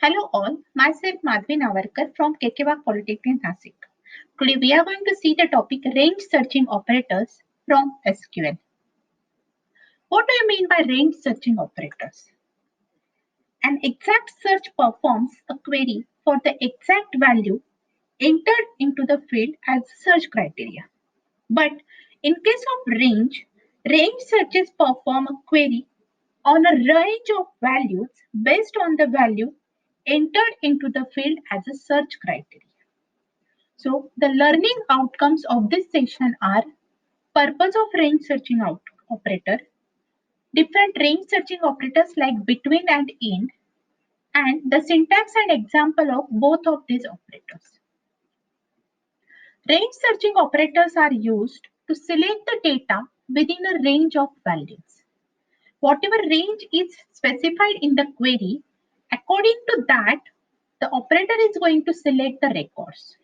Hello all, myself Madhvi Navarkar from KK Polytechnic Nasik. Today we are going to see the topic range searching operators from SQL. What do you mean by range searching operators? An exact search performs a query for the exact value entered into the field as search criteria. But in case of range searches perform a query on a range of values based on the value entered into the field as a search criteria. So the learning outcomes of this section are purpose of range searching operator, different range searching operators like between and in, and the syntax and example of both of these operators. Range searching operators are used to select the data within a range of values. Whatever range is specified in the query, according to that, the operator is going to select the records.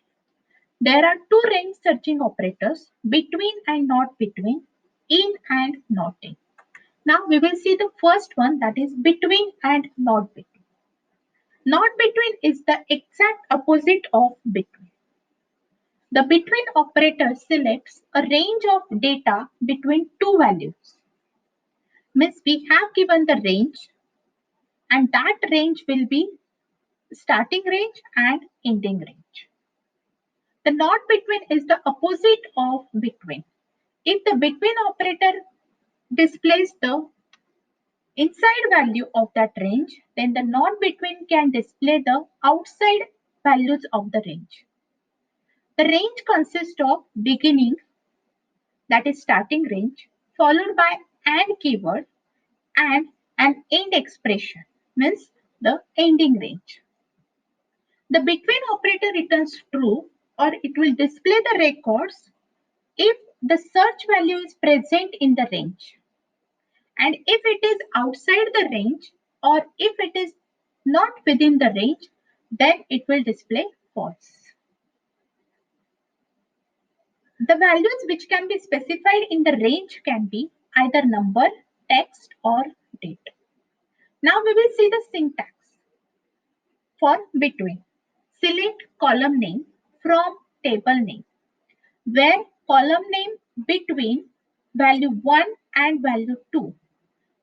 There are two range searching operators, between and not between, in and not in. Now we will see the first one, that is between and not between. Not between is the exact opposite of between. The between operator selects a range of data between two values. Means we have given the range and that range will be starting range and ending range. The not between is the opposite of between. If the between operator displays the inside value of that range, then the not between can display the outside values of the range. The range consists of beginning, that is starting range, followed by and keyword and an end expression, means the ending range. The between operator returns true or it will display the records if the search value is present in the range. And if it is outside the range or if it is not within the range, then it will display false. The values which can be specified in the range can be either number, text or date. Now we will see the syntax for between. Select column name from table name, where column name between value 1 and value 2.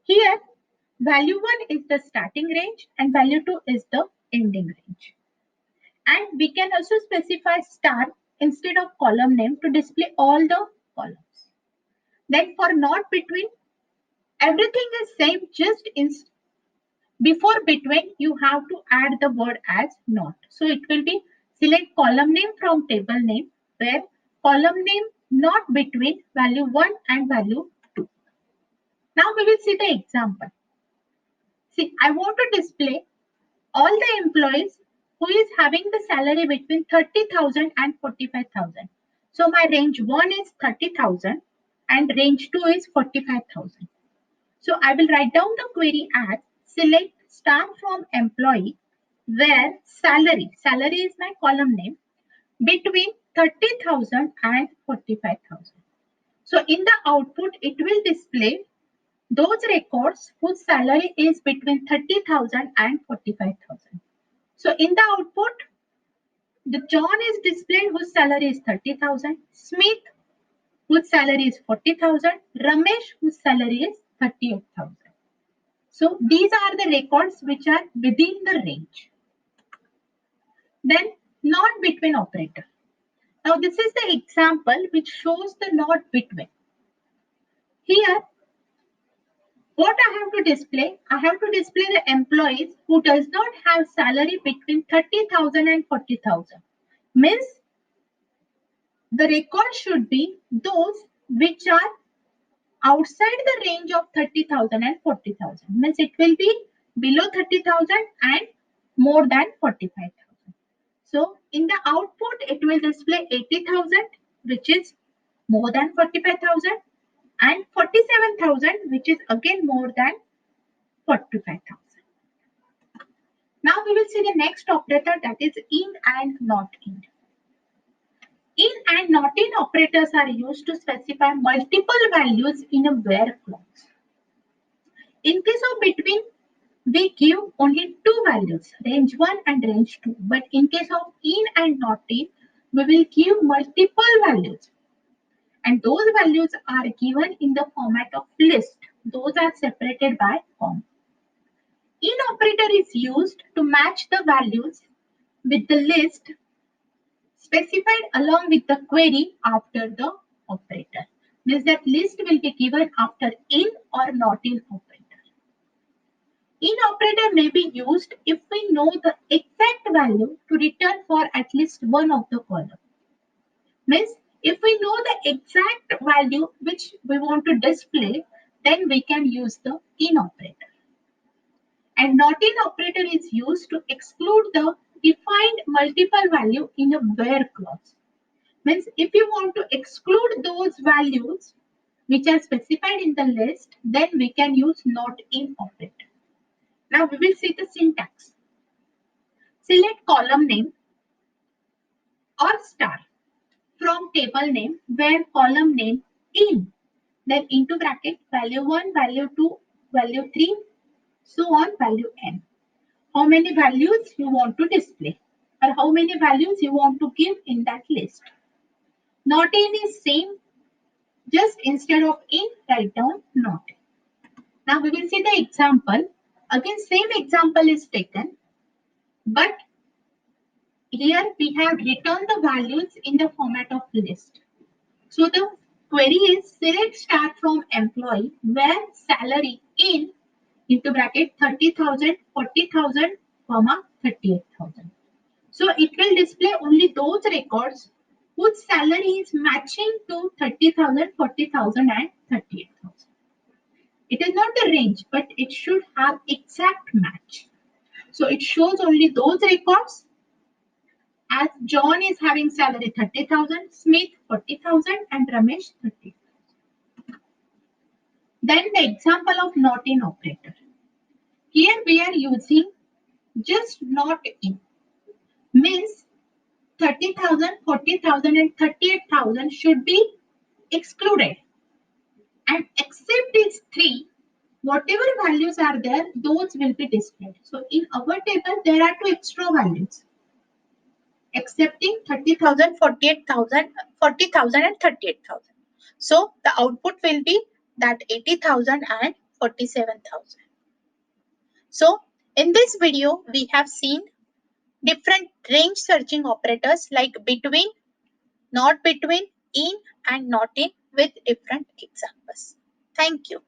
Here, value 1 is the starting range and value 2 is the ending range. And we can also specify star instead of column name to display all the columns. Then for not between, everything is same, just before between you have to add the word as not. So it will be select column name from table name, where column name not between value 1 and value 2. Now we will see the example. See, I want to display all the employees who is having the salary between 30,000 and 45,000. So my range 1 is 30,000 and range 2 is 45,000. So I will write down the query as select star from employee where salary is my column name, between 30,000 and 45,000. So in the output, it will display those records whose salary is between 30,000 and 45,000. So in the output, the John is displayed whose salary is 30,000, Smith whose salary is 40,000, Ramesh whose salary is 38,000. So these are the records which are within the range. Then not between operator. Now this is the example which shows the not between. Here, what I have to display? I have to display the employees who does not have salary between 30,000 and 40,000. Means the record should be those which are outside the range of 30,000 and 40,000. Means it will be below 30,000 and more than 45,000. So in the output, it will display 80,000, which is more than 45,000, and 47,000, which is again more than 45,000. Now we will see the next operator, that is in and not in. In and not in operators are used to specify multiple values in a where clause. In case of between, we give only two values, range 1 and range 2. But in case of in and not in, we will give multiple values. And those values are given in the format of list. Those are separated by comma. In operator is used to match the values with the list specified along with the query after the operator. Means that list will be given after in or not in operator. In operator may be used if we know the exact value to return for at least one of the column. Means if we know the exact value which we want to display, then we can use the in operator. And not in operator is used to exclude the defined multiple value in a where clause. Means if you want to exclude those values which are specified in the list, then we can use not in operator. Now we will see the syntax. Select column name or star from table name where column name in, then into bracket value 1, value 2, value 3, so on value n. How many values you want to display or how many values you want to give in that list. Not in is same, just instead of in write down not. Now we will see the example. Again same example is taken, but here we have returned the values in the format of list. So the query is select star from employee where salary in into bracket 30,000, 40,000, comma 38,000. So it will display only those records whose salary is matching to 30,000, 40,000 and 38,000. It is not the range, but it should have exact match. So it shows only those records as John is having salary 30,000, Smith 40,000 and Ramesh 30,000. Then the example of not in operator. Here we are using just not in. Means 30,000, 40,000 and 38,000 should be excluded. And except these three, whatever values are there, those will be displayed. So in our table, there are two extra values. Excepting 30,000, 48,000, 40,000 and 38,000. So the output will be that 80,000 and 47,000. So in this video, we have seen different range searching operators like between, not between, in and not in with different examples. Thank you.